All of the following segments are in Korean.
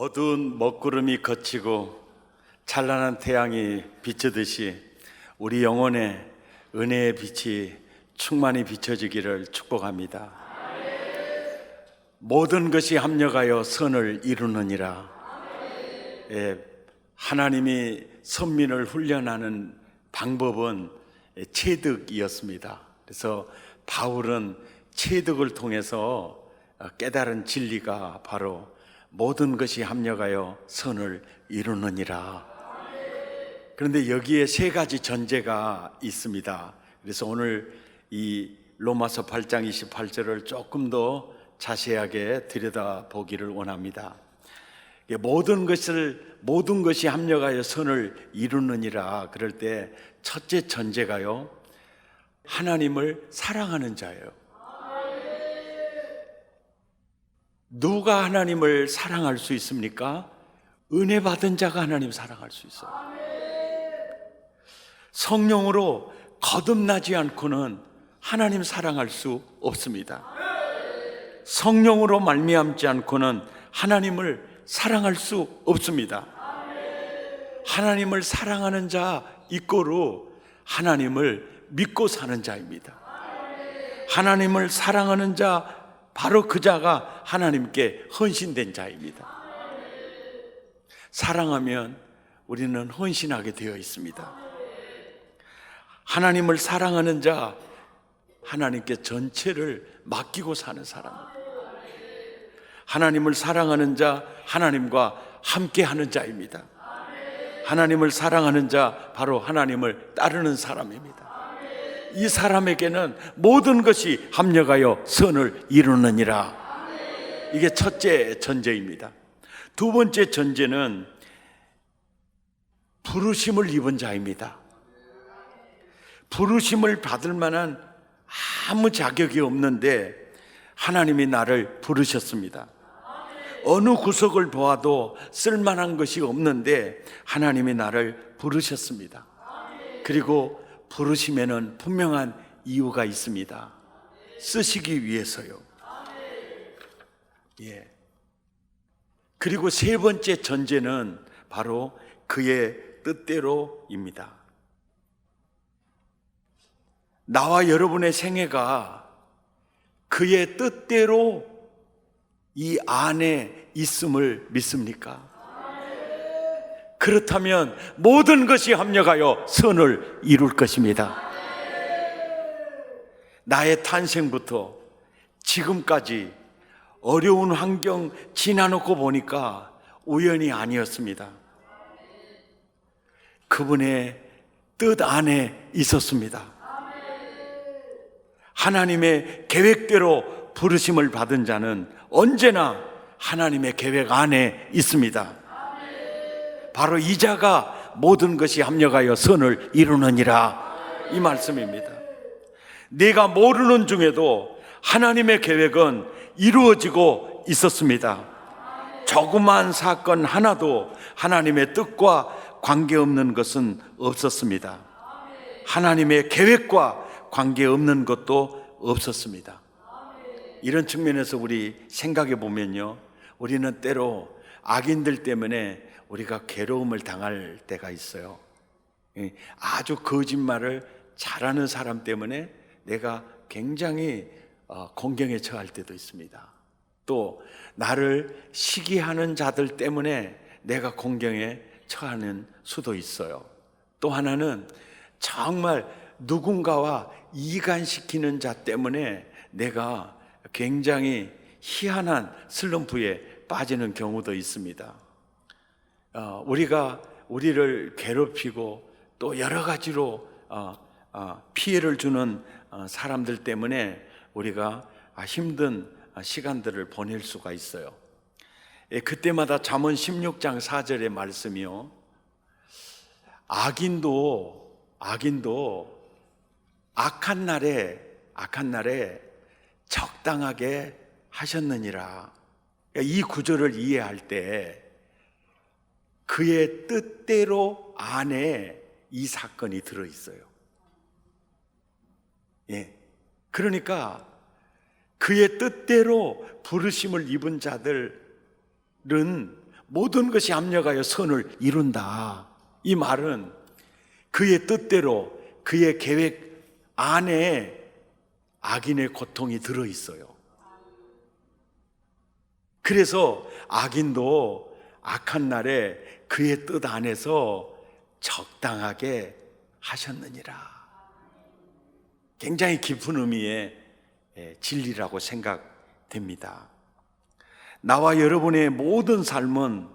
어두운 먹구름이 걷히고 찬란한 태양이 비추듯이 우리 영혼에 은혜의 빛이 충만히 비춰지기를 축복합니다. 모든 것이 합력하여 선을 이루느니라. 하나님이 선민을 훈련하는 방법은 체득이었습니다. 그래서 바울은 체득을 통해서 깨달은 진리가 바로 모든 것이 합력하여 선을 이루느니라. 그런데 여기에 세 가지 전제가 있습니다. 그래서 오늘 이 로마서 8장 28절을 조금 더 자세하게 들여다보기를 원합니다. 모든 것이 합력하여 선을 이루느니라. 그럴 때 첫째 전제가요, 하나님을 사랑하는 자예요. 누가 하나님을 사랑할 수 있습니까? 은혜 받은 자가 하나님 사랑할 수 있어요. 성령으로 거듭나지 않고는 하나님 사랑할 수 없습니다. 성령으로 말미암지 않고는 하나님을 사랑할 수 없습니다. 하나님을 사랑하는 자 이꼬로 하나님을 믿고 사는 자입니다. 하나님을 사랑하는 자, 바로 그 자가 하나님께 헌신된 자입니다. 사랑하면 우리는 헌신하게 되어 있습니다. 하나님을 사랑하는 자, 하나님께 전체를 맡기고 사는 사람입니다. 하나님을 사랑하는 자, 하나님과 함께 하는 자입니다. 하나님을 사랑하는 자, 바로 하나님을 따르는 사람입니다. 이 사람에게는 모든 것이 합력하여 선을 이루느니라. 이게 첫째 전제입니다. 두 번째 전제는 부르심을 입은 자입니다. 부르심을 받을 만한 아무 자격이 없는데 하나님이 나를 부르셨습니다. 어느 구석을 보아도 쓸만한 것이 없는데 하나님이 나를 부르셨습니다. 그리고 부르심에는 분명한 이유가 있습니다. 쓰시기 위해서요. 그리고 세 번째 전제는 바로 그의 뜻대로입니다. 나와 여러분의 생애가 그의 뜻대로 이 안에 있음을 믿습니까? 그렇다면 모든 것이 합력하여 선을 이룰 것입니다. 나의 탄생부터 지금까지 어려운 환경 지나놓고 보니까 우연이 아니었습니다. 그분의 뜻 안에 있었습니다. 하나님의 계획대로 부르심을 받은 자는 언제나 하나님의 계획 안에 있습니다. 바로 이 자가 모든 것이 합력하여 선을 이루느니라, 이 말씀입니다. 내가 모르는 중에도 하나님의 계획은 이루어지고 있었습니다. 조그만 사건 하나도 하나님의 뜻과 관계없는 것은 없었습니다. 하나님의 계획과 관계없는 것도 없었습니다. 이런 측면에서 우리 생각해 보면요, 우리는 때로 악인들 때문에 우리가 괴로움을 당할 때가 있어요. 아주 거짓말을 잘하는 사람 때문에 내가 굉장히 공경에 처할 때도 있습니다. 또 나를 시기하는 자들 때문에 내가 공경에 처하는 수도 있어요. 또 하나는 정말 누군가와 이간시키는 자 때문에 내가 굉장히 희한한 슬럼프에 빠지는 경우도 있습니다. 우리가 우리를 괴롭히고 또 여러 가지로 피해를 주는 사람들 때문에 우리가 힘든 시간들을 보낼 수가 있어요. 그때마다 잠언 16장 4절의 말씀이요, 악인도 악한 날에 적당하게 하셨느니라. 이 구절을 이해할 때 그의 뜻대로 안에 이 사건이 들어있어요. 그러니까 그의 뜻대로 부르심을 입은 자들은 모든 것이 합력하여 선을 이룬다. 이 말은 그의 뜻대로 그의 계획 안에 악인의 고통이 들어있어요. 그래서 악인도 악한 날에 그의 뜻 안에서 적당하게 하셨느니라. 굉장히 깊은 의미의 진리라고 생각됩니다. 나와 여러분의 모든 삶은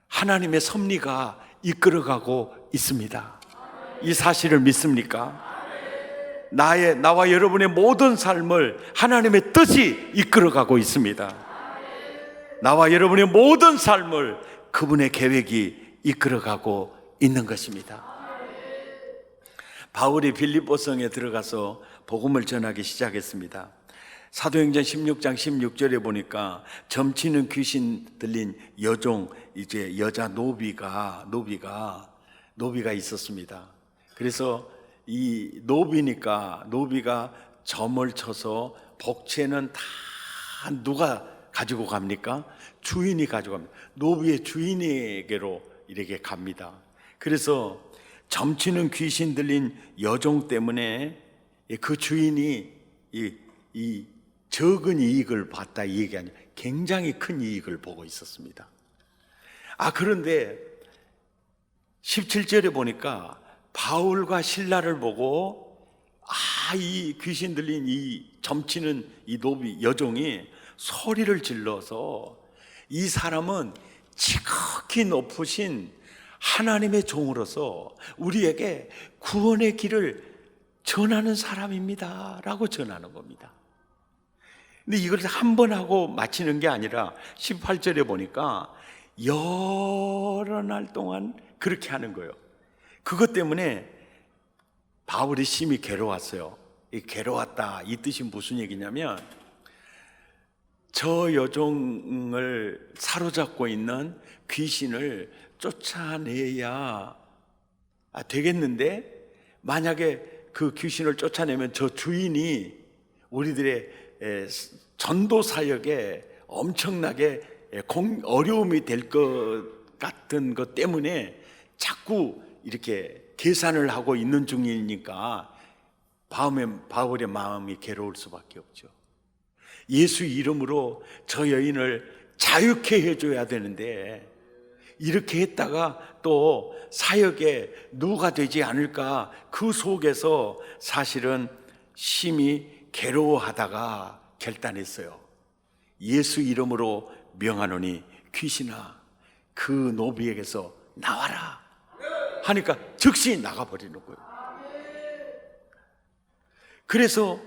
하나님의 섭리가 이끌어가고 있습니다. 이 사실을 믿습니까? 나와 여러분의 모든 삶을 하나님의 뜻이 이끌어가고 있습니다. 나와 여러분의 모든 삶을 그분의 계획이 이끌어가고 있는 것입니다. 바울이 빌립보성에 들어가서 복음을 전하기 시작했습니다. 사도행전 16장 16절에 보니까 점치는 귀신 들린 여종, 이제 여자 노비가 있었습니다. 그래서 이 노비가 점을 쳐서 복채는 다 누가 가지고 갑니까? 주인이 가지고 갑니다. 노비의 주인에게로 이렇게 갑니다. 그래서 점치는 귀신 들린 여종 때문에 그 주인이 이 적은 이익을 봤다, 이 얘기 아니에요. 굉장히 큰 이익을 보고 있었습니다. 그런데 17절에 보니까 바울과 실라를 보고 이 귀신 들린 이 점치는 이 노비 여종이 소리를 질러서 이 사람은 지극히 높으신 하나님의 종으로서 우리에게 구원의 길을 전하는 사람입니다 라고 전하는 겁니다. 근데 이걸 한 번 하고 마치는 게 아니라 18절에 보니까 여러 날 동안 그렇게 하는 거예요. 그것 때문에 바울이 심히 괴로웠어요. 이 괴로웠다, 이 뜻이 무슨 얘기냐면 저 여종을 사로잡고 있는 귀신을 쫓아내야 되겠는데, 만약에 그 귀신을 쫓아내면 저 주인이 우리들의 전도 사역에 엄청나게 어려움이 될 것 같은 것 때문에 자꾸 이렇게 계산을 하고 있는 중이니까 바울의 마음이 괴로울 수밖에 없죠. 예수 이름으로 저 여인을 자유케 해줘야 되는데 이렇게 했다가 또 사역에 누가 되지 않을까, 그 속에서 사실은 심히 괴로워하다가 결단했어요. 예수 이름으로 명하노니 귀신아 그 노비에게서 나와라 하니까 즉시 나가버리는 거예요. 그래서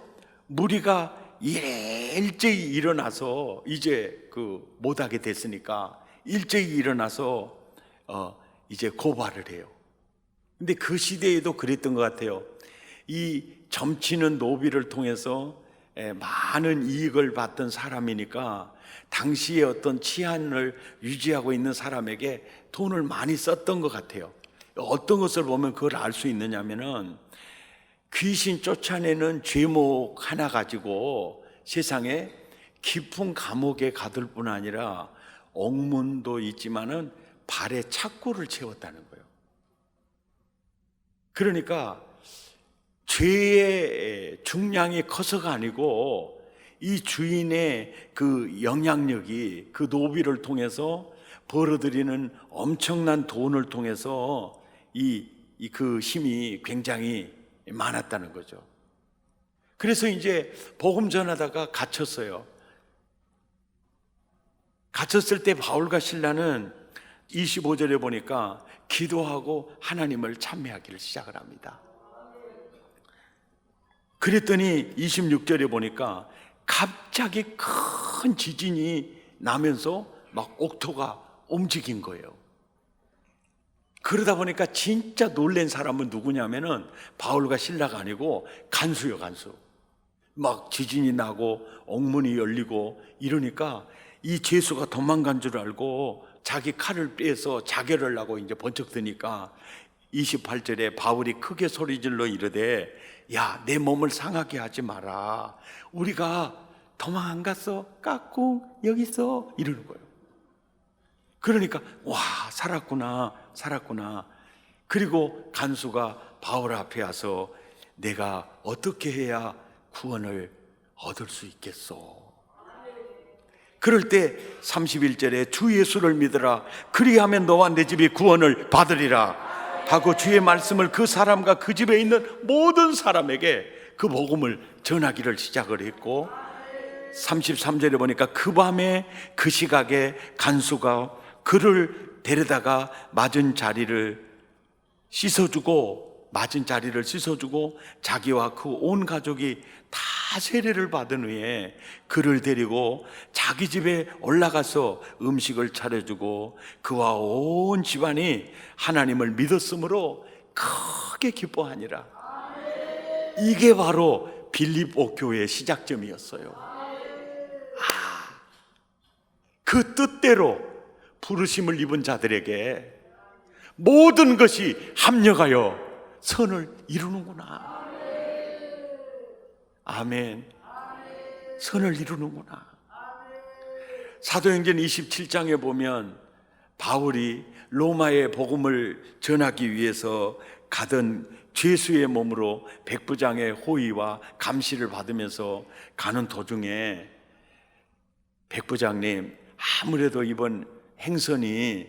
무리가 일제히 일어나서 이제 못하게 됐으니까 일제히 일어나서 이제 고발을 해요. 근데 그 시대에도 그랬던 것 같아요. 이 점치는 노비를 통해서 많은 이익을 받던 사람이니까 당시에 어떤 치안을 유지하고 있는 사람에게 돈을 많이 썼던 것 같아요. 어떤 것을 보면 그걸 알 수 있느냐면은 귀신 쫓아내는 죄목 하나 가지고 세상에 깊은 감옥에 가둘 뿐 아니라 옥문도 있지만은 발에 착고를 채웠다는 거예요. 그러니까 죄의 중량이 커서가 아니고 이 주인의 그 영향력이 그 노비를 통해서 벌어들이는 엄청난 돈을 통해서 그 힘이 굉장히 많았다는 거죠. 그래서 이제 복음 전하다가 갇혔어요. 갇혔을 때 바울과 실라는 25절에 보니까 기도하고 하나님을 찬미하기를 시작을 합니다. 그랬더니 26절에 보니까 갑자기 큰 지진이 나면서 막 옥토가 움직인 거예요. 그러다 보니까 진짜 놀란 사람은 누구냐면은 바울과 실라가 아니고 간수요, 간수. 막 지진이 나고 옥문이 열리고 이러니까 이 죄수가 도망간 줄 알고 자기 칼을 빼서 자결을 하고 이제 번쩍 드니까 28절에 바울이 크게 소리질러 이르되 야, 내 몸을 상하게 하지 마라. 우리가 도망 안 갔어? 까꿍 여기 있어. 이러는 거예요. 그러니까 와, 살았구나. 그리고 간수가 바울 앞에 와서 내가 어떻게 해야 구원을 얻을 수 있겠소? 그럴 때 31절에 주 예수를 믿으라. 그리하면 너와 내 집이 구원을 받으리라 하고 주의 말씀을 그 사람과 그 집에 있는 모든 사람에게 그 복음을 전하기를 시작을 했고, 33절에 보니까 그 밤에 그 시각에 간수가 그를 데려다가 맞은 자리를 씻어주고 자기와 그 온 가족이 다 세례를 받은 후에 그를 데리고 자기 집에 올라가서 음식을 차려주고 그와 온 집안이 하나님을 믿었으므로 크게 기뻐하니라. 이게 바로 빌립보 교회의 시작점이었어요. 그 뜻대로 부르심을 입은 자들에게 모든 것이 합력하여 선을 이루는구나. 아멘. 선을 이루는구나. 사도행전 27장에 보면 바울이 로마의 복음을 전하기 위해서 가던 죄수의 몸으로 백부장의 호의와 감시를 받으면서 가는 도중에, 백부장님, 아무래도 이번 행선이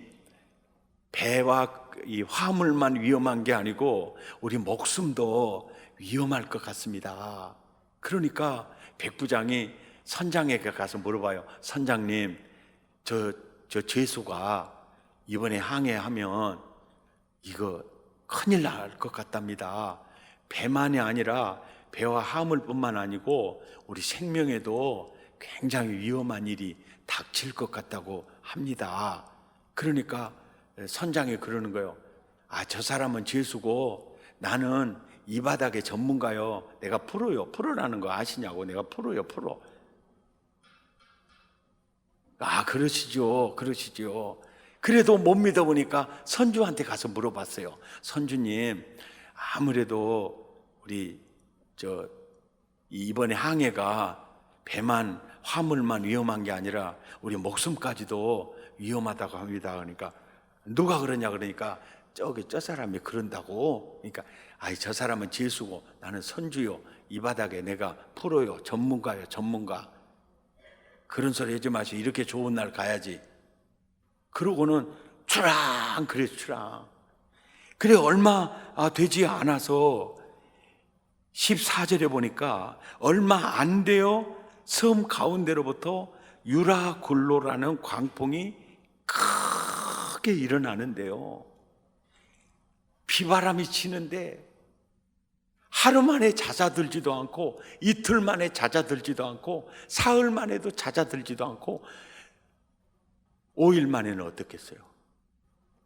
배와 이 화물만 위험한 게 아니고 우리 목숨도 위험할 것 같습니다. 그러니까 백부장이 선장에게 가서 물어봐요. 선장님, 저 죄수가 이번에 항해하면 이거 큰일 날 것 같답니다. 배만이 아니라 배와 화물뿐만 아니고 우리 생명에도 굉장히 위험한 일이 닥칠 것 같다고 합니다. 그러니까 선장이 그러는 거예요. 저 사람은 죄수고 나는 이 바닥의 전문가요. 내가 프로요. 프로라는 거 아시냐고. 내가 프로요, 프로. 그러시죠. 그래도 못 믿어보니까 선주한테 가서 물어봤어요. 선주님, 아무래도 우리 이번에 항해가 배만 화물만 위험한 게 아니라 우리 목숨까지도 위험하다고 합니다. 그러니까 누가 그러냐 그러니까 저 사람이 그런다고. 그러니까 저 사람은 죄수고 나는 선주요. 이 바닥에 내가 프로요. 전문가요. 전문가. 그런 소리 하지 마시고 이렇게 좋은 날 가야지. 그러고는 추랑. 그래 얼마 되지 않아서 14절에 보니까 얼마 안 돼요. 섬 가운데로부터 유라굴로라는 광풍이 크게 일어나는데요. 비바람이 치는데 하루 만에 잦아들지도 않고 이틀 만에 잦아들지도 않고 사흘 만에도 잦아들지도 않고 5일 만에는 어떻겠어요?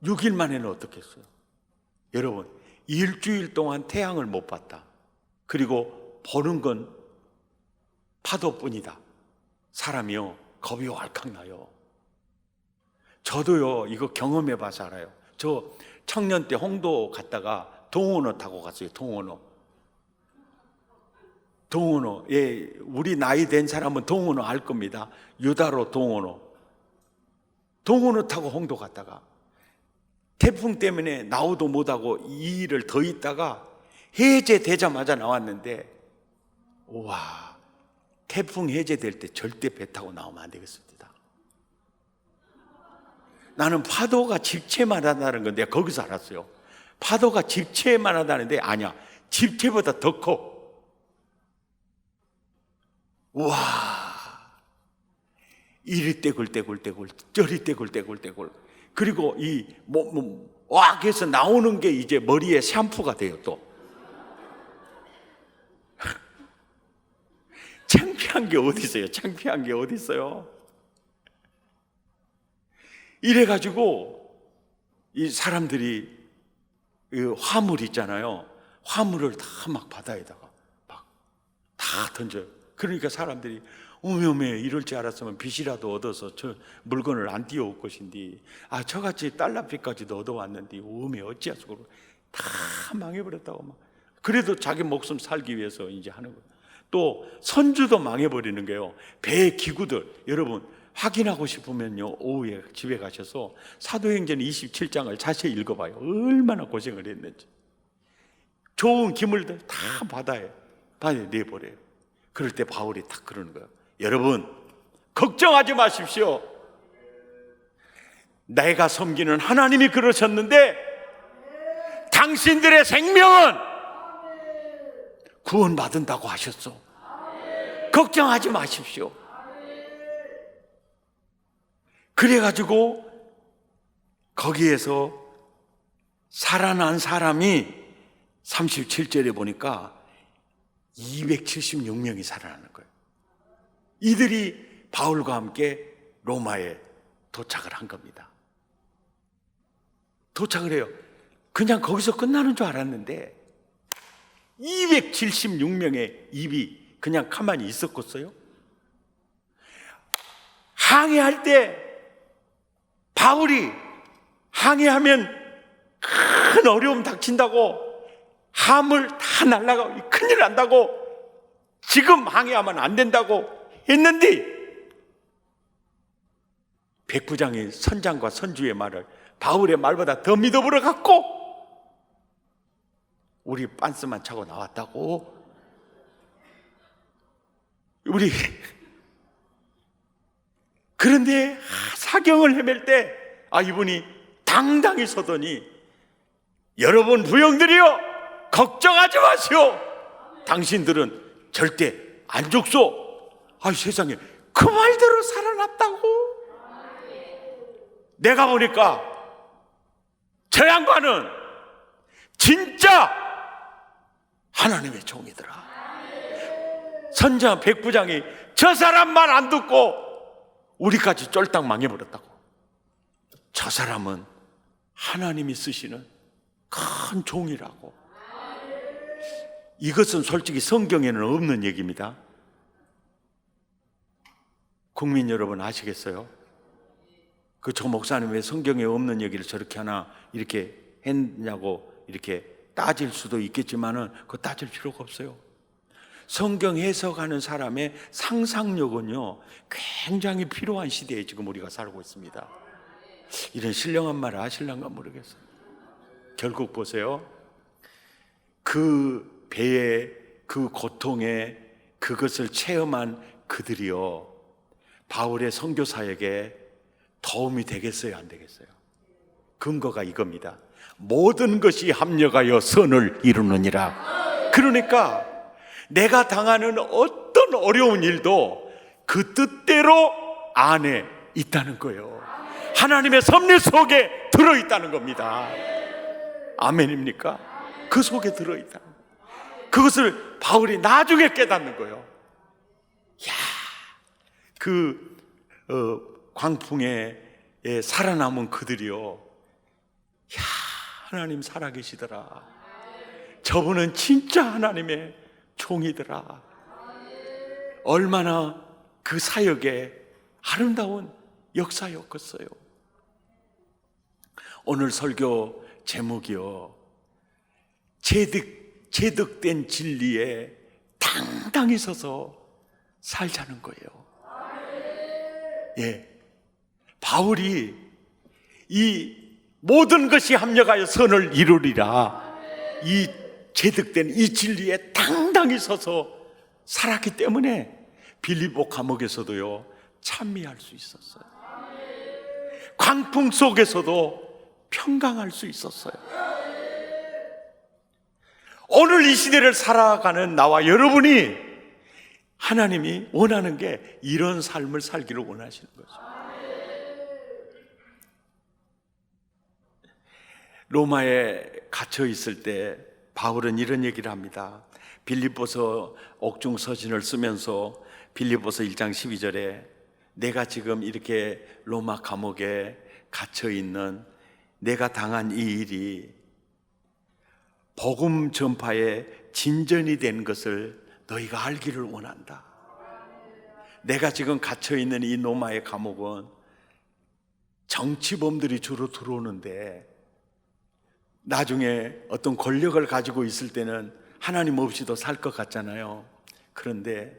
6일 만에는 어떻겠어요? 여러분, 일주일 동안 태양을 못 봤다. 그리고 보는 건 파도뿐이다. 사람이요, 겁이 왈칵 나요. 저도요, 이거 경험해 봐서 알아요. 저 청년 때 홍도 갔다가 동원호 타고 갔어요. 동원호. 예, 우리 나이 된 사람은 동원호 알 겁니다. 유다로 동원호 타고 홍도 갔다가 태풍 때문에 나오도 못하고 2일을 더 있다가 해제되자마자 나왔는데, 우와, 태풍 해제될 때 절대 배 타고 나오면 안 되겠습니다. 나는 파도가 집채만 하다는 건데 거기서 알았어요. 파도가 집채만 하다는데 아니야, 집채보다 더 커. 우와, 이리 떼굴떼굴 저리 떼굴떼굴. 그리고 이 왁 해서 나오는 게 이제 머리에 샴푸가 돼요. 또 창피한 게 어디 있어요? 이래가지고 이 사람들이 이 화물 있잖아요. 화물을 다 막 바다에다가 막 다 던져요. 그러니까 사람들이 어메 이럴 줄 알았으면 빚이라도 얻어서 저 물건을 안 띄워올 것인데 저같이 달러빚까지도 얻어왔는데 어메 어찌하소. 다 망해버렸다고 막. 그래도 자기 목숨 살기 위해서 이제 하는 거예요. 또 선주도 망해버리는 거예요. 배의 기구들, 여러분 확인하고 싶으면요, 오후에 집에 가셔서 사도행전 27장을 자세히 읽어봐요. 얼마나 고생을 했는지. 좋은 기물들 다 바다에 내버려요. 그럴 때 바울이 딱 그러는 거예요. 여러분, 걱정하지 마십시오. 내가 섬기는 하나님이 그러셨는데 당신들의 생명은 구원받는다고 하셨어. 걱정하지 마십시오. 그래가지고 거기에서 살아난 사람이 37절에 보니까 276명이 살아나는 거예요. 이들이 바울과 함께 로마에 도착을 한 겁니다. 도착을 해요. 그냥 거기서 끝나는 줄 알았는데 276명의 입이 그냥 가만히 있었겠어요? 항해할 때 바울이 항해하면 큰 어려움 닥친다고, 함을 다 날아가고 큰일 난다고, 지금 항해하면 안 된다고 했는데 백부장이 선장과 선주의 말을 바울의 말보다 더 믿어버려 갖고 우리 빤스만 차고 나왔다고. 우리 그런데 사경을 헤맬 때 이분이 당당히 서더니, 여러분 부형들이여, 걱정하지 마시오. 당신들은 절대 안 죽소. 세상에, 그 말대로 살아났다고. 내가 보니까 저 양반은 진짜 하나님의 종이더라. 선장 백부장이 저 사람 말 안 듣고 우리까지 쫄딱 망해버렸다고. 저 사람은 하나님이 쓰시는 큰 종이라고. 이것은 솔직히 성경에는 없는 얘기입니다. 국민 여러분 아시겠어요? 저 목사님 왜 성경에 없는 얘기를 저렇게 하나 이렇게 했냐고 이렇게 따질 수도 있겠지만은 그거 따질 필요가 없어요. 성경 해석하는 사람의 상상력은요 굉장히 필요한 시대에 지금 우리가 살고 있습니다. 이런 신령한 말을 아실란가 모르겠어요. 결국 보세요, 그 배의 그 고통에 그것을 체험한 그들이요 바울의 선교 사역에 도움이 되겠어요, 안 되겠어요? 근거가 이겁니다. 모든 것이 합력하여 선을 이루느니라. 그러니까 내가 당하는 어떤 어려운 일도 그 뜻대로 안에 있다는 거예요. 하나님의 섭리 속에 들어있다는 겁니다. 아멘입니까? 그 속에 들어있다. 그것을 바울이 나중에 깨닫는 거예요. 광풍에 살아남은 그들이요, 하나님 살아계시더라. 저분은 진짜 하나님의 종이더라. 얼마나 그 사역에 아름다운 역사였겠어요. 오늘 설교 제목이요, 제득된 진리에 당당히 서서 살자는 거예요. 바울이 이 모든 것이 합력하여 선을 이루리라, 이 제득된 이 진리에 당당히 서서 살았기 때문에 빌립보 감옥에서도요 찬미할 수 있었어요. 광풍 속에서도 평강할 수 있었어요. 오늘 이 시대를 살아가는 나와 여러분이 하나님이 원하는 게 이런 삶을 살기를 원하시는 거죠. 로마에 갇혀 있을 때 바울은 이런 얘기를 합니다. 빌립보서 옥중 서신을 쓰면서 빌립보서 1장 12절에 내가 지금 이렇게 로마 감옥에 갇혀 있는 내가 당한 이 일이 복음 전파의 진전이 된 것을 너희가 알기를 원한다. 내가 지금 갇혀 있는 이 로마의 감옥은 정치범들이 주로 들어오는데 나중에 어떤 권력을 가지고 있을 때는 하나님 없이도 살 것 같잖아요. 그런데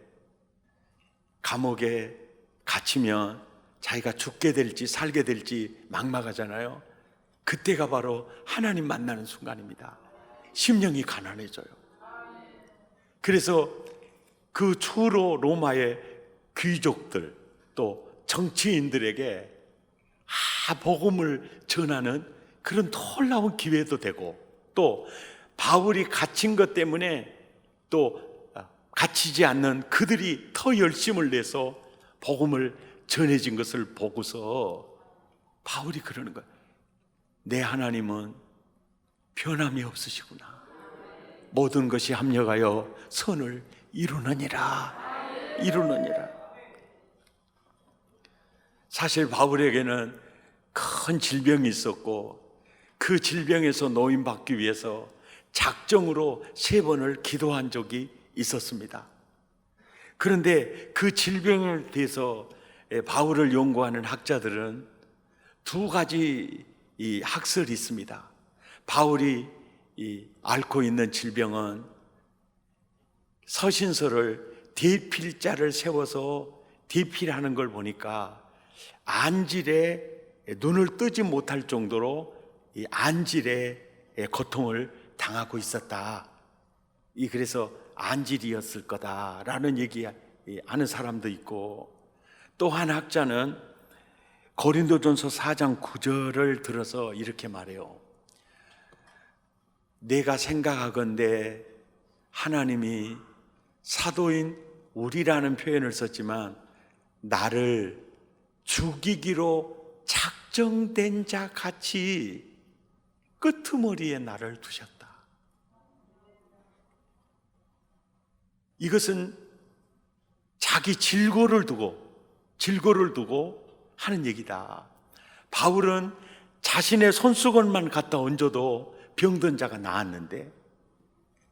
감옥에 갇히면 자기가 죽게 될지 살게 될지 막막하잖아요. 그때가 바로 하나님 만나는 순간입니다. 심령이 가난해져요. 그래서 그 주로 로마의 귀족들 또 정치인들에게 복음을 전하는 그런 놀라운 기회도 되고, 또 바울이 갇힌 것 때문에 또 갇히지 않는 그들이 더 열심을 내서 복음을 전해진 것을 보고서 바울이 그러는 거예요. 내 하나님은 변함이 없으시구나. 모든 것이 합력하여 선을 이루느니라. 사실 바울에게는 큰 질병이 있었고, 그 질병에서 노인받기 위해서 작정으로 3번을 기도한 적이 있었습니다. 그런데 그 질병에 대해서 바울을 연구하는 학자들은 2가지 학설이 있습니다. 바울이 앓고 있는 질병은 서신서를 대필자를 세워서 대필하는 걸 보니까 안질에 눈을 뜨지 못할 정도로 이 안질의 고통을 당하고 있었다. 그래서 안질이었을 거다라는 얘기 아는 사람도 있고, 또 한 학자는 고린도전서 4장 9절을 들어서 이렇게 말해요. 내가 생각하건대 하나님이 사도인 우리라는 표현을 썼지만 나를 죽이기로 작정된 자 같이 끄트머리에 나를 두셨다. 이것은 자기 질고를 두고 하는 얘기다. 바울은 자신의 손수건만 갖다 얹어도 병든 자가 나았는데,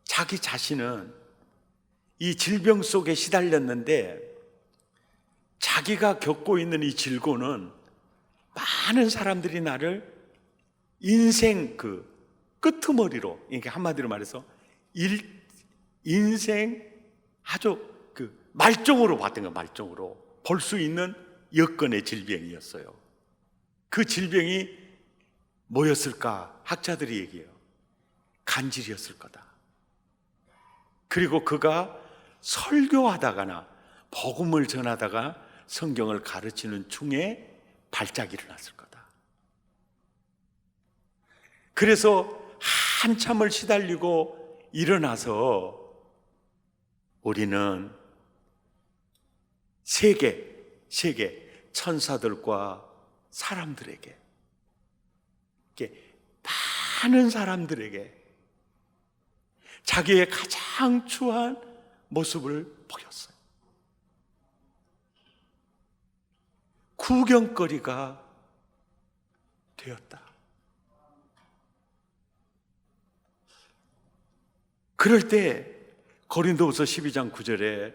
자기 자신은 이 질병 속에 시달렸는데, 자기가 겪고 있는 이 질고는 많은 사람들이 나를 인생 끄트머리로, 이렇게 한마디로 말해서 인생 아주 말종으로 봤던 거예요. 말종으로 볼 수 있는 여건의 질병이었어요. 그 질병이 뭐였을까? 학자들이 얘기해요. 간질이었을 거다. 그리고 그가 설교하다가나 복음을 전하다가 성경을 가르치는 중에 발작이 일어났을 거다. 그래서 한참을 시달리고 일어나서 우리는 세계 천사들과 사람들에게, 많은 사람들에게 자기의 가장 추한 모습을 보였어요. 구경거리가 되었다. 그럴 때 고린도후서 12장 9절에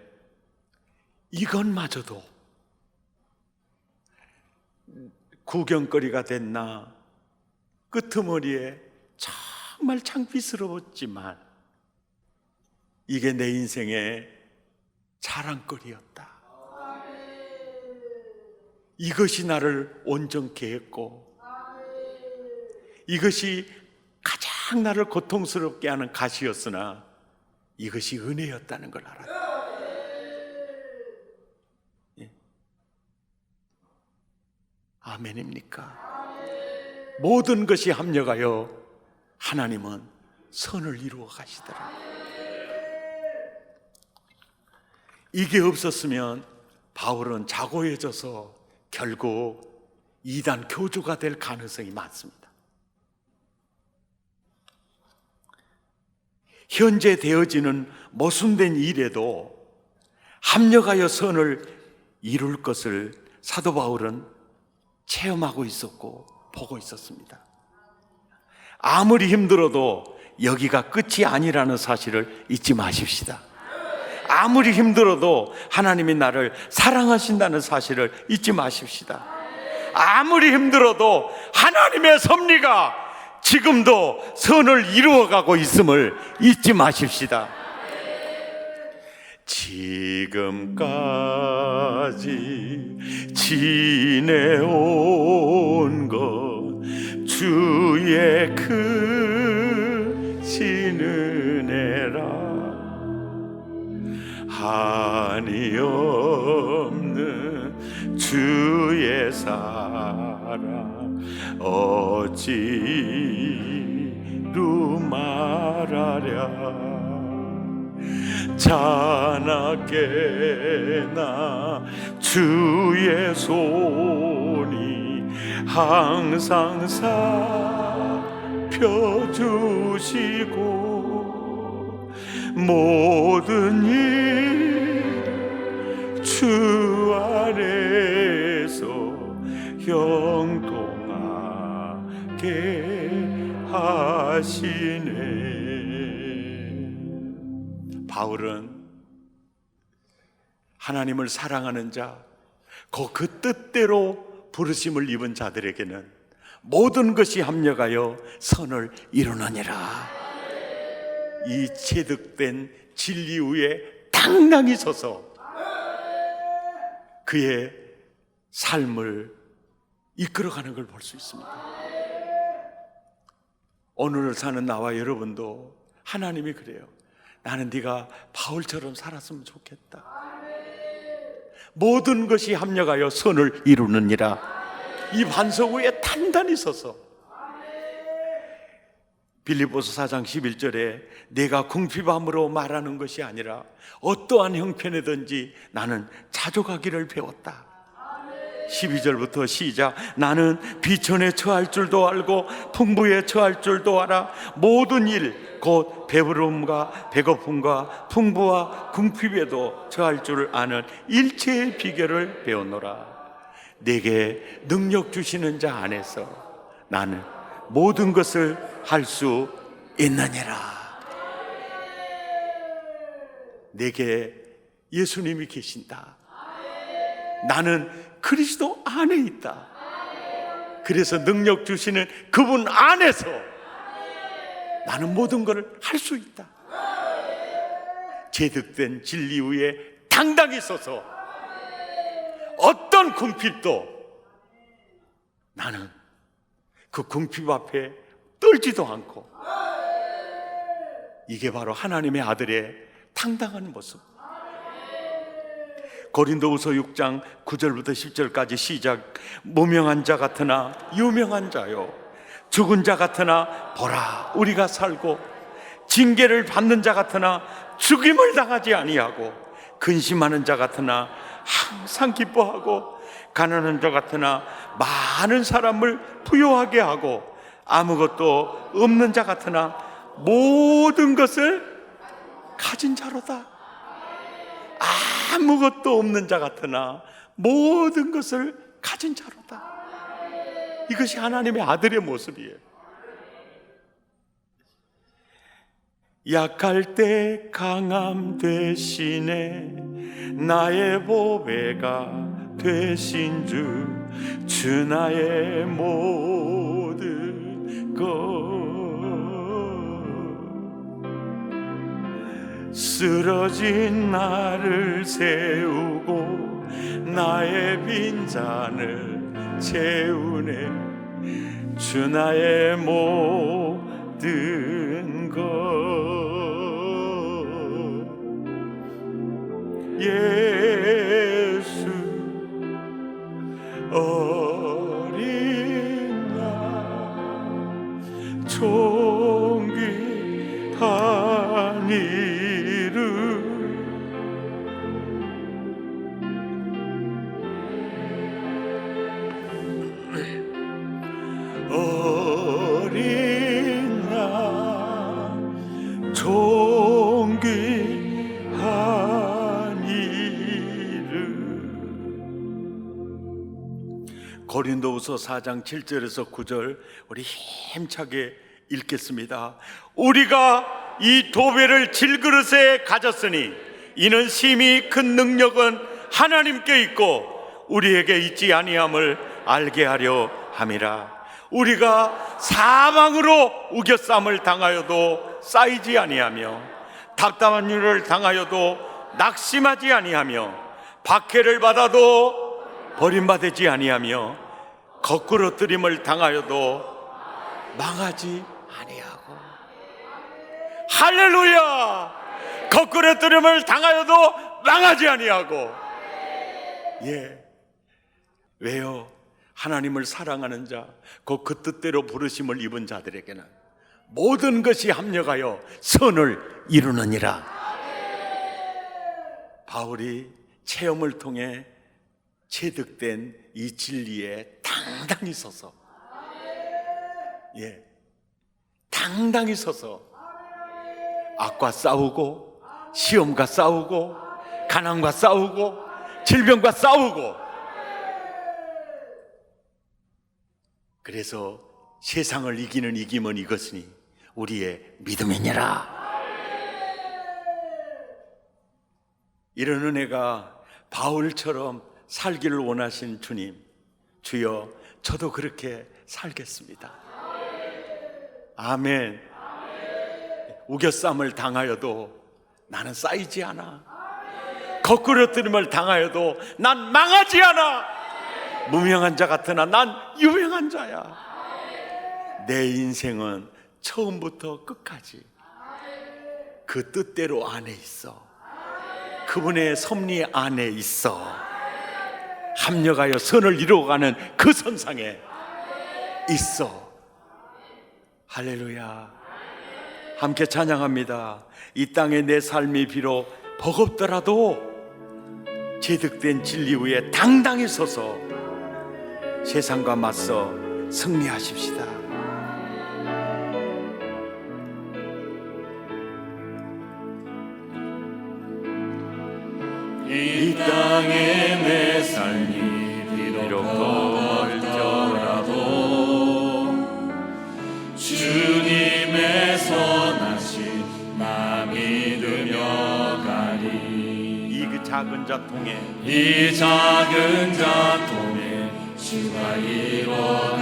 이것마저도 구경거리가 됐나, 끄트머리에 정말 창피스러웠지만 이게 내 인생의 자랑거리였다. 이것이 나를 온전케 했고, 이것이 가장 나를 고통스럽게 하는 가시였으나 이것이 은혜였다는 걸 알았다. 예. 아멘입니까? 모든 것이 합력하여 하나님은 선을 이루어 가시더라. 이게 없었으면 바울은 자고해져서 결국 이단 교주가 될 가능성이 많습니다. 현재 되어지는 모순된 일에도 합력하여 선을 이룰 것을 사도 바울은 체험하고 있었고 보고 있었습니다. 아무리 힘들어도 여기가 끝이 아니라는 사실을 잊지 마십시다. 아무리 힘들어도 하나님이 나를 사랑하신다는 사실을 잊지 마십시다. 아무리 힘들어도 하나님의 섭리가 지금도 선을 이루어가고 있음을 잊지 마십시다. 지금까지 지내온 것 주의 크신 은혜라. 한이 없는 주의 사랑 어찌루 말하랴. 자나깨나 주의 손이 항상 살펴주시고 모든 일 주 안에서 형통하게 하시네. 바울은 하나님을 사랑하는 자, 그 뜻대로 부르심을 입은 자들에게는 모든 것이 합력하여 선을 이루느니라. 이 체득된 진리 위에 당당히 서서 그의 삶을 이끌어가는 걸 볼 수 있습니다. 오늘을 사는 나와 여러분도 하나님이 그래요. 나는 네가 바울처럼 살았으면 좋겠다. 모든 것이 합력하여 선을 이루느니라. 이 반석 위에 단단히 서서 빌립보서 4장 11절에 내가 궁핍함으로 말하는 것이 아니라 어떠한 형편이든지 나는 자족하기를 배웠다. 12절부터 시작. 나는 비천에 처할 줄도 알고 풍부에 처할 줄도 알아. 모든 일 곧 배부름과 배고픔과 풍부와 궁핍에도 처할 줄 아는 일체의 비결을 배우노라. 내게 능력 주시는 자 안에서 나는 모든 것을 할 수 있느니라. 내게 예수님이 계신다. 나는 그리스도 안에 있다. 그래서 능력 주시는 그분 안에서 나는 모든 것을 할 수 있다. 제득된 진리 위에 당당히 서서 어떤 궁핍도 나는 그 궁핍 앞에 떨지도 않고, 이게 바로 하나님의 아들의 당당한 모습. 고린도후서 6장 9절부터 10절까지 시작. 무명한 자 같으나 유명한 자요, 죽은 자 같으나 보라 우리가 살고, 징계를 받는 자 같으나 죽임을 당하지 아니하고, 근심하는 자 같으나 항상 기뻐하고, 가난한 자 같으나 많은 사람을 부유하게 하고, 아무것도 없는 자 같으나 모든 것을 가진 자로다. 아무것도 없는 자 같으나 모든 것을 가진 자로다. 이것이 하나님의 아들의 모습이에요. 약할 때 강함 대신에 나의 보배가 되신 주 나의 모든 것. 쓰러진 나를 세우고 나의 빈잔을 채우네. 주 나의 모든 것. 예수 어린 양 존귀한 이름 어린 양 존귀한 이름. 고린도후서 4장 7절에서 9절 우리 힘차게 읽겠습니다. 우리가 이 도배를 질그릇에 가졌으니 이는 심히 큰 능력은 하나님께 있고 우리에게 있지 아니함을 알게 하려 함이라. 우리가 사방으로 우겨쌈을 당하여도 쌓이지 아니하며 답답한 일을 당하여도 낙심하지 아니하며 박해를 받아도 버림받지 아니하며 거꾸로 뜨림을 당하여도 망하지 아니하고. 할렐루야! 거꾸로 뜨림을 당하여도 망하지 아니하고. 예. 왜요? 하나님을 사랑하는 자, 곧 그 뜻대로 부르심을 입은 자들에게는 모든 것이 합력하여 선을 이루느니라. 바울이 체험을 통해 체득된 이 진리에 당당히 서서, 예, 당당히 서서 악과 싸우고, 시험과 싸우고, 가난과 싸우고, 질병과 싸우고, 그래서 세상을 이기는 이김은 이것이니 우리의 믿음이니라. 이런 은혜가 바울처럼 살기를 원하신 주님, 주여 저도 그렇게 살겠습니다. 아멘. 우겨쌈을 당하여도 나는 쌓이지 않아. 거꾸로 뜨림을 당하여도 난 망하지 않아. 무명한 자 같으나 난 유명한 자야. 내 인생은 처음부터 끝까지 그 뜻대로 안에 있어. 그분의 섭리 안에 있어. 합력하여 선을 이루어가는 그 선상에 있어. 할렐루야. 함께 찬양합니다. 이 땅에 내 삶이 비록 버겁더라도 체득된 진리 위에 당당히 서서 세상과 맞서 승리하십시다. 이 땅에 내 삶이 비록 버겁더라도 주님의 선하신 나 믿으며 가리. 이 그 작은 자통에 이 작은 자통에 주가 일어나시니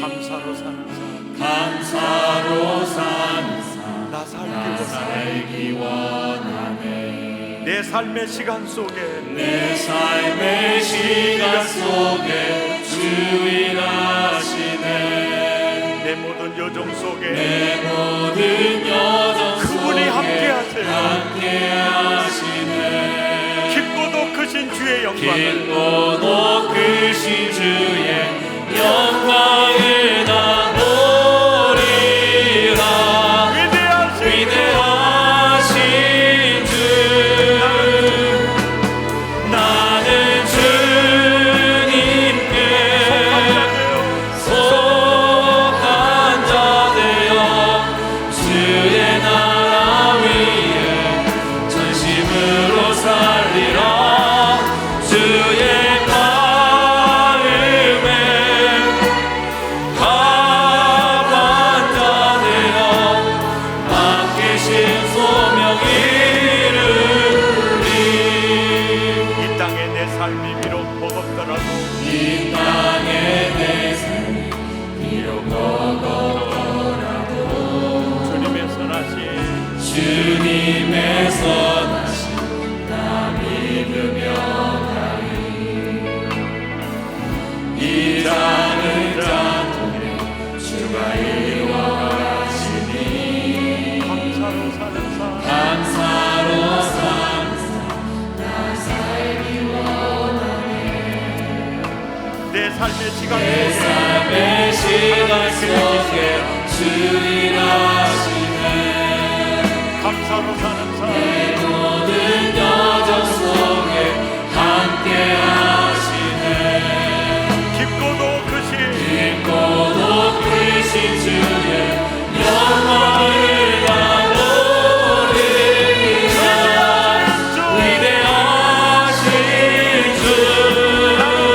감사로 사는 삶, 감사로 사는 삶 나 나 살기 살기 원하네. 내 삶의 시간 속에 내 삶의 시간 속에 주 일하시네. 내 모든 여정 속에 내 모든 여정 그분이 속에 함께하세요. 함께하시네. 깊고도 크신 주의 영광을 깊고도 크신 주의 영광을 나 보리라. 위대하신 주 나는 주님께 속한 자 되어 주의 나라 위에 전심으로 살리라. 주의 마음에 합한 자 되어 맡기신 소명 이루리. 이 땅에 내 삶이 비록 버겁더라도 이 땅에 내 삶이 비록 버겁더라도 주님의 선하신 주님의 선하신 나 믿으며 가리. 이 작은 자통에 주가 일어나시니 감사로 사는 삶, 감사로 사는 삶 나 살기 원하네. 내 삶의 시간 내 속에 삶의 시간 속에 주 일하시네. 감사로 사는 삶, 모든 여정 속에 함께 하시네. 깊고도 크신 주의 영광을 나 보리라. 위대하신 주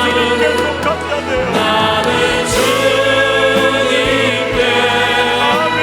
주님께 속한 자들 나는 주님께 아멘.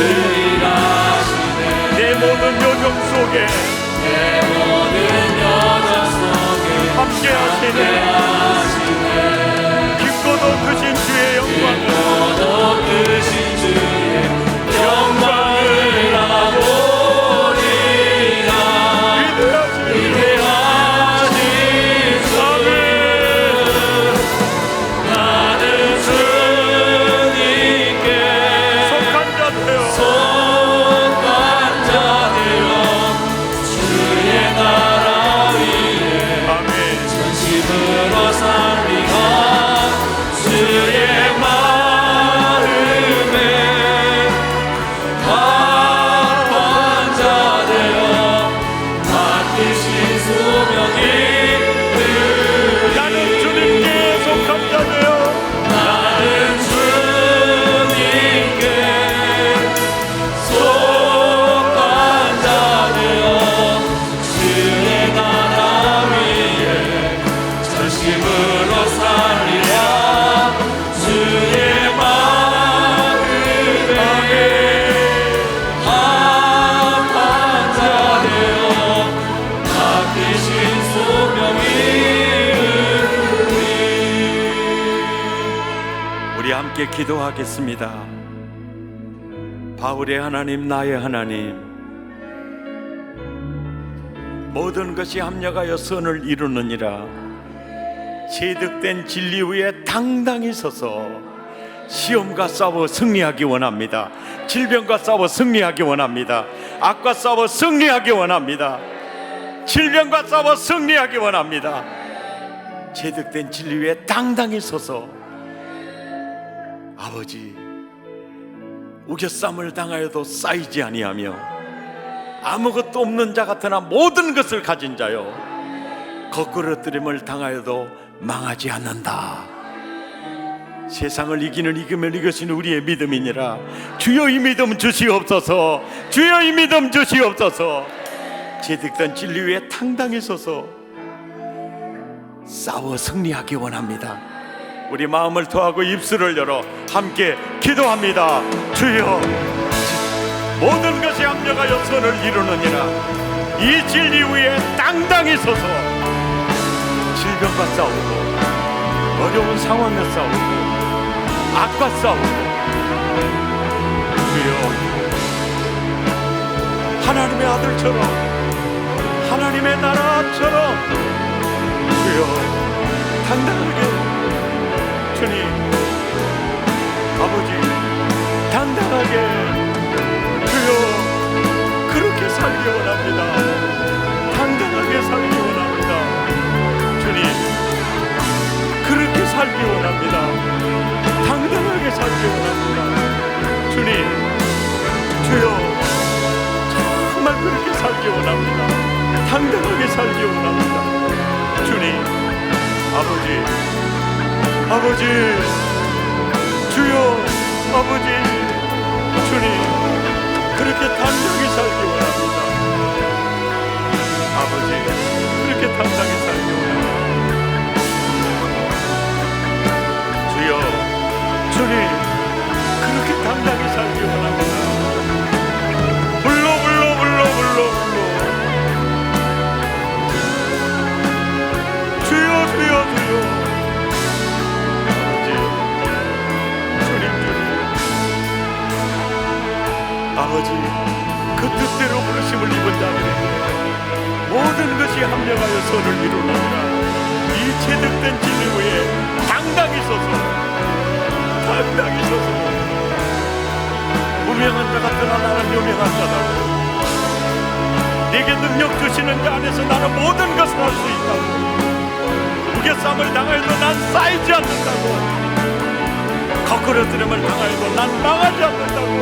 유일하시네 내 모든 여정 속에 내 모든 여정 속에 함께 하시네 깊고도 크신 주의 영광을 더 크신 주의 영광을 나보리라 위대하신 주 나는 주님께 속한 자 되어 속한 자 되어 주의 나라 위에 아멘. 전심으로 살리라 주의 마음에 합한 자 되어 맡기신 소명이 나는 주님께 속한 자 되어 나는 주님께 속한 자 되어 주의 나라 위에 전심으로 살리라 주의 마음에 합한 자 되어 맡기신 소명이 우리 함께 기도하겠습니다. 바울의 하나님, 나의 하나님, 모든 것이 합력하여 선을 이루느니라. 체득된 진리 위에 당당히 서서 시험과 싸워 승리하기 원합니다. 질병과 싸워 승리하기 원합니다. 악과 싸워 승리하기 원합니다. 질병과 싸워 승리하기 원합니다. 체득된 진리 위에 당당히 서서 아버지, 우겨쌈을 당하여도 쌓이지 아니하며 아무것도 없는 자 같으나 모든 것을 가진 자요 거꾸러뜨림을 당하여도 망하지 않는다. 세상을 이기는 이김을 이기시는 우리의 믿음이니라. 주여 이 믿음 주시옵소서. 주여 이 믿음 주시옵소서. 체득된 진리 위에 당당히 서서 싸워 승리하기 원합니다. 우리 마음을 토하고 입술을 열어 함께 기도합니다. 주여, 모든 것이 합력하여 선을 이루느니라. 이 진리 위에 당당히 서서 질병과 싸우고 어려운 상황과 싸우고 악과 싸우고 주여, 하나님의 아들처럼 하나님의 나라처럼 주여 당당하게 주님 아버지 당당하게 주여 그렇게 살기 원합니다. 당당하게 살기 원합니다. 주님 그렇게 살기 원합니다. 당당하게 살기 원합니다. 주님 주여 정말 그렇게 살기 원합니다. 당당하게 살기 원합니다. 주님 아버지 아버지 주여 아버지 주님 그렇게 당당히 살기 원합니다. 아버지 그렇게 당당히 살기 원합니다. 주여 주님 그렇게 당당히 살기 원합니다. 불러 주여 주여 주여 아버지 그 뜻대로 부르심을 입은 자들에게 모든 것이 합력하여 선을 이루느니라. 이 체득된 진리 위에 당당히 서서 무명한 자 같으나 나는 유명한 자다고, 내게 능력 주시는 자 안에서 나는 모든 것을 할 수 있다고, 무게쌈을 당하여도 난 쌓이지 않는다고, 거꾸러뜨림을 당하여도 난 망하지 않는다고,